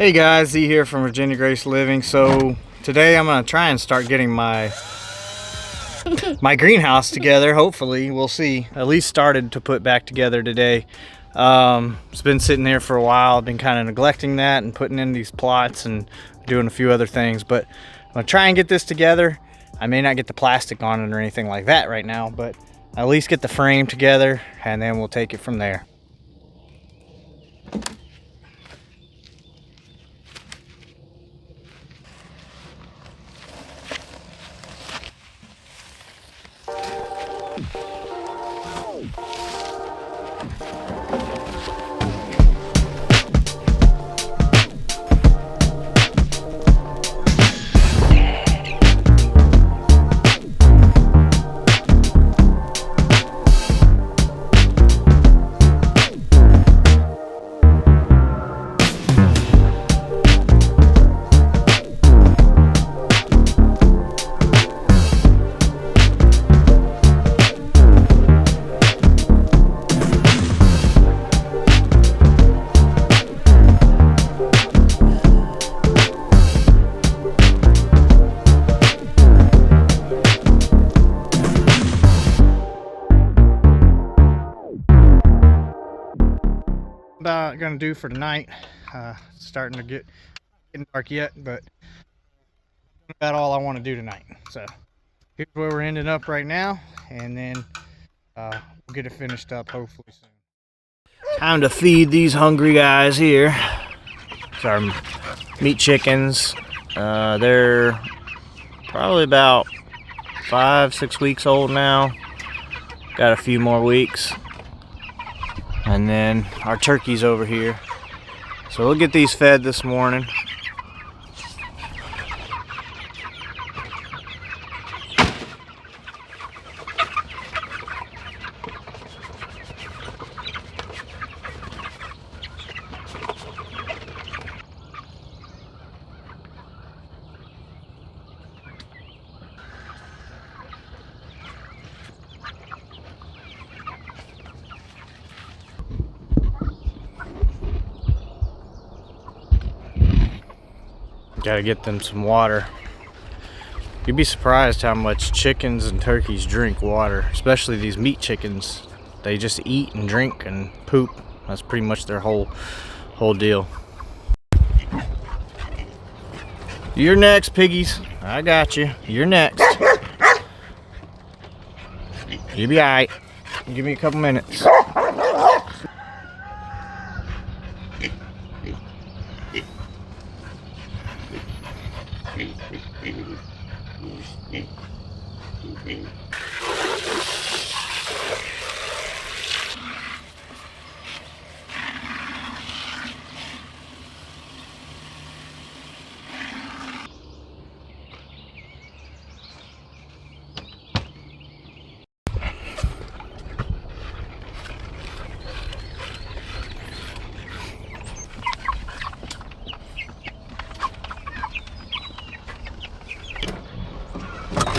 Hey guys, Z here from Virginia Grace Living. So today I'm gonna try and start getting my greenhouse together. Hopefully, we'll see. At least started to put back together today. It's been sitting there for a while. I've been kind of neglecting that and putting in these plots and doing a few other things. But I'm gonna try and get this together. I may not get the plastic on it or anything like that right now, but at least get the frame together and then we'll take it from there. About gonna do for tonight. It's starting to get dark yet, but about all I want to do tonight. So here's where we're ending up right now, and then we'll get it finished up hopefully soon. Time to feed these hungry guys here. It's our meat chickens. They're probably about 5-6 weeks old now. Got a few more weeks. And then our turkeys over here. So we'll get these fed this morning. Gotta get them some water. You'd be surprised how much chickens and turkeys drink water, especially these meat chickens. They just eat and drink and poop. That's pretty much their whole deal. You're next, piggies. I got you. You're next. You'll be alright. Give me a couple minutes.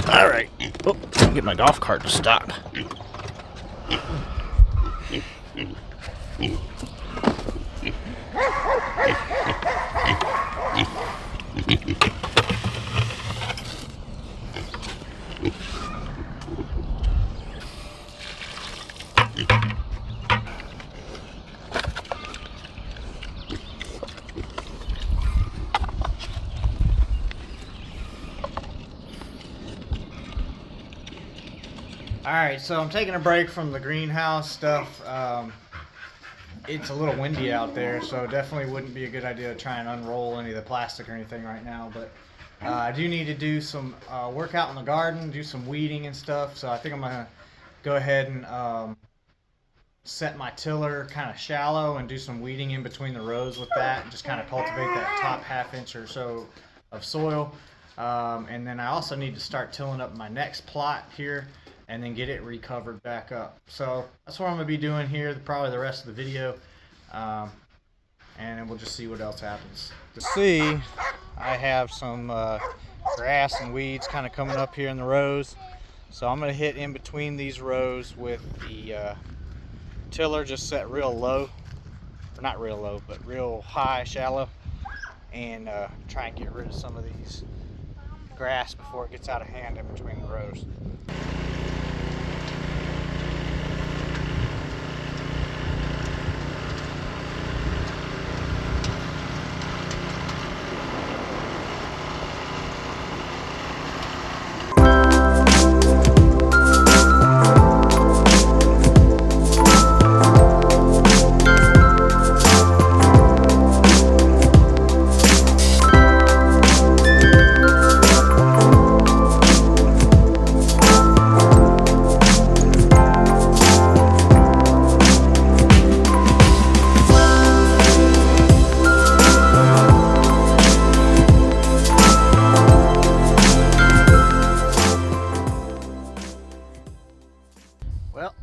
All right. Oh, get my golf cart to stop. Alright, so I'm taking a break from the greenhouse stuff. It's a little windy out there, so definitely wouldn't be a good idea to try and unroll any of the plastic or anything right now. But I do need to do some work out in the garden, do some weeding and stuff. So I think I'm going to go ahead and set my tiller kind of shallow and do some weeding in between the rows with that. And just kind of cultivate that top ½ inch or so of soil. And then I also need to start tilling up my next plot here and then get it recovered back up. So that's what I'm going to be doing here, probably the rest of the video, and then we'll just see what else happens. To see, I have some grass and weeds kind of coming up here in the rows, so I'm going to hit in between these rows with the tiller just set real low, or not real low, but real high, shallow, and try and get rid of some of these grass before it gets out of hand in between the rows. Well,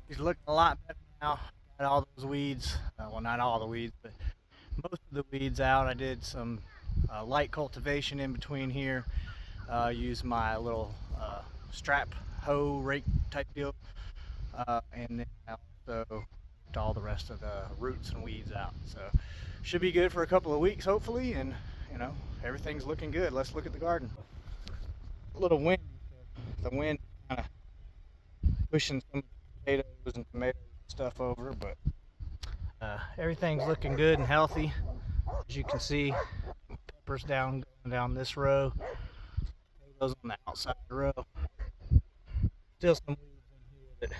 he's looking a lot better now. Got all those weeds, well, not all the weeds, but most of the weeds out. I did some light cultivation in between here. Used my little strap hoe rake type deal, and then I also raked all the rest of the roots and weeds out. So should be good for a couple of weeks, hopefully, and you know, everything's looking good. Let's look at the garden. A little wind. The wind kind of pushing some potatoes and tomatoes and stuff over, but everything's looking good and healthy. As you can see, peppers going down this row, potatoes on the outside of the row. Still some weeds in here that,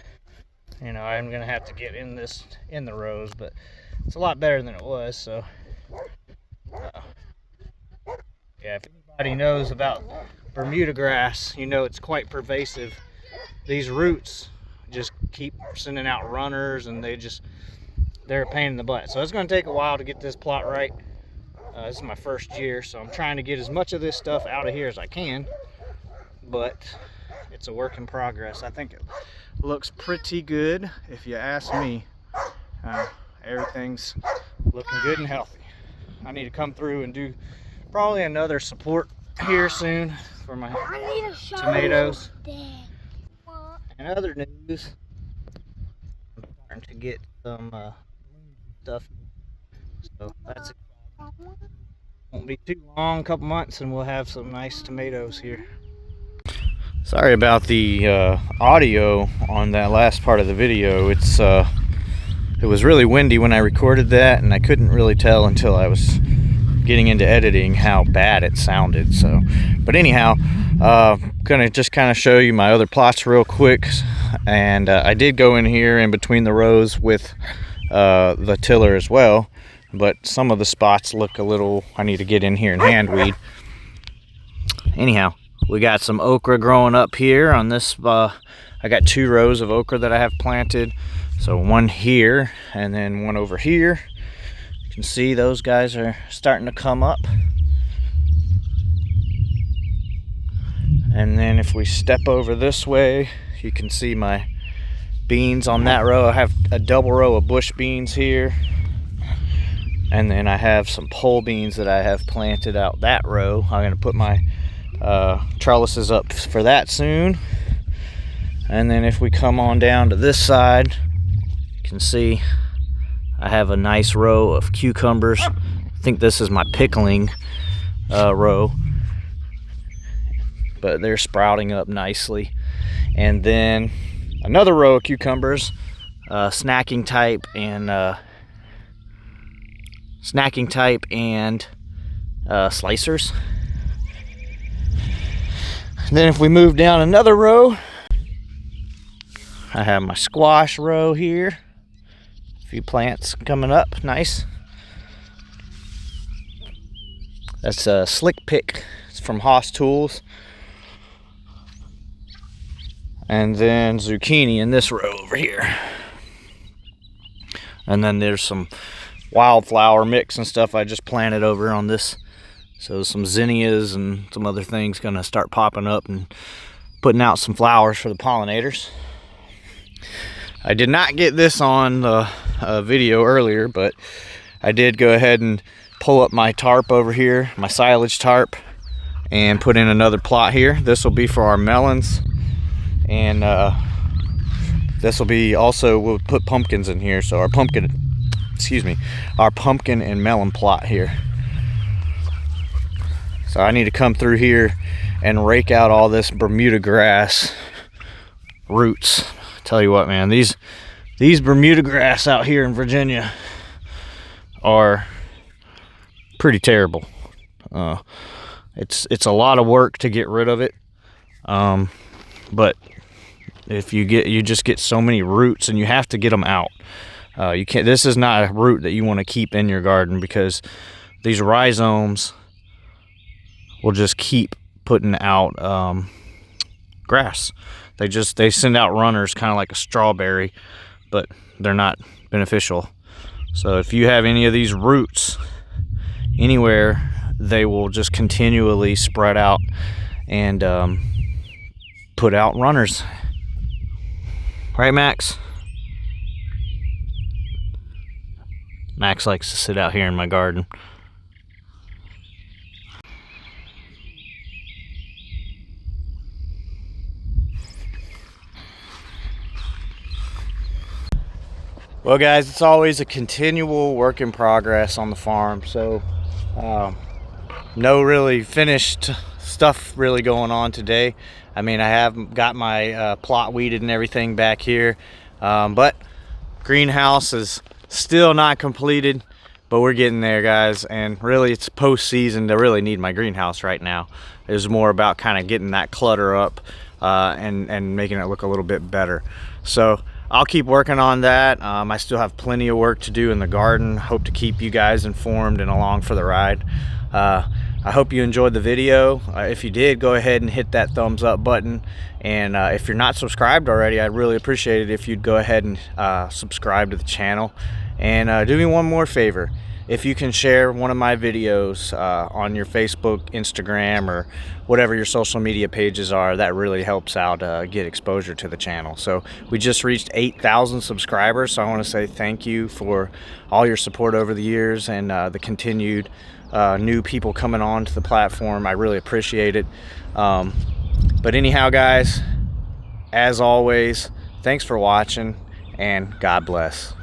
you know, I'm gonna have to get in the rows, but it's a lot better than it was. So yeah, if anybody knows about Bermuda grass, you know it's quite pervasive. These roots just keep sending out runners, and they're a pain in the butt. So it's going to take a while to get this plot right. This is my first year, so I'm trying to get as much of this stuff out of here as I can, but it's a work in progress. I think it looks pretty good, if you ask me. Everything's looking good and healthy. I need to come through and do probably another support here soon for my tomatoes. And other news, I'm starting to get some stuff, so that's exciting. Won't be too long, a couple months, and we'll have some nice tomatoes here. Sorry about the audio on that last part of the video. It was really windy when I recorded that, and I couldn't really tell until I was getting into editing how bad it sounded. So, but anyhow, gonna just kind of show you my other plots real quick. And I did go in here in between the rows with the tiller as well, but some of the spots look a little, I need to get in here and hand weed. Anyhow, we got some okra growing up here on this. I got 2 rows of okra that I have planted, so one here and then one over here. You can see those guys are starting to come up. And then if we step over this way, you can see my beans on that row. I have a double row of bush beans here, and then I have some pole beans that I have planted out that row. I'm going to put my trellises up for that soon. And then if we come on down to this side, you can see I have a nice row of cucumbers. I think this is my pickling row, but they're sprouting up nicely. And then another row of cucumbers, snacking type and slicers. And then if we move down another row, I have my squash row here. A few plants coming up, nice. That's a Slick Pick. It's from Haas Tools. And then zucchini in this row over here. And then there's some wildflower mix and stuff I just planted over on this. So some zinnias and some other things gonna start popping up and putting out some flowers for the pollinators. I did not get this on the video earlier, but I did go ahead and pull up my tarp over here, my silage tarp, and put in another plot here. This will be for our melons, and this will be also, we'll put pumpkins in here. So our pumpkin and melon plot here. So I need to come through here and rake out all this Bermuda grass roots. Tell you what, man, these Bermuda grass out here in Virginia are pretty terrible. It's a lot of work to get rid of it, but if you just get so many roots, and you have to get them out. You can't. This is not a root that you want to keep in your garden, because these rhizomes will just keep putting out grass. They send out runners, kind of like a strawberry, but they're not beneficial. So if you have any of these roots anywhere, they will just continually spread out and put out runners. Right, Max? Max likes to sit out here in my garden. Well, guys, it's always a continual work in progress on the farm. So no really finished stuff really going on today. I mean, I have got my plot weeded and everything back here, but greenhouse is still not completed, but we're getting there, guys. And really, it's post-season to really need my greenhouse right now. It's more about kind of getting that clutter up and making it look a little bit better. So I'll keep working on that. I still have plenty of work to do in the garden. Hope to keep you guys informed and along for the ride. I hope you enjoyed the video. If you did, go ahead and hit that thumbs up button. And if you're not subscribed already, I'd really appreciate it if you'd go ahead and subscribe to the channel. And do me one more favor. If you can share one of my videos on your Facebook, Instagram, or whatever your social media pages are, that really helps out get exposure to the channel. So we just reached 8,000 subscribers, so I want to say thank you for all your support over the years, and the continued new people coming on to the platform. I really appreciate it. But anyhow, guys, as always, thanks for watching, and God bless.